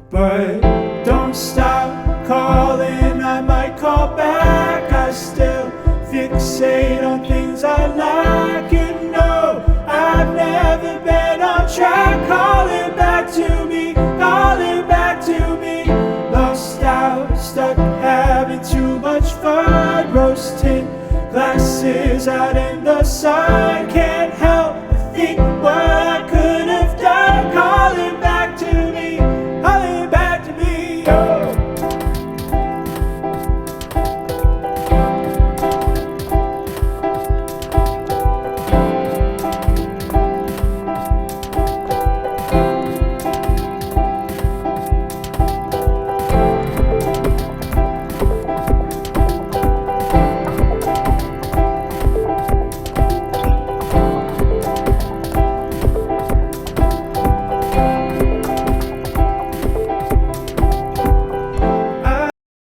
But don't stop calling, I might call back. I still fixate on things I lack. You know I've never been on track. Calling back to me, calling back to me. Lost out, stuck having too much fun. Roasting glasses out in the sun.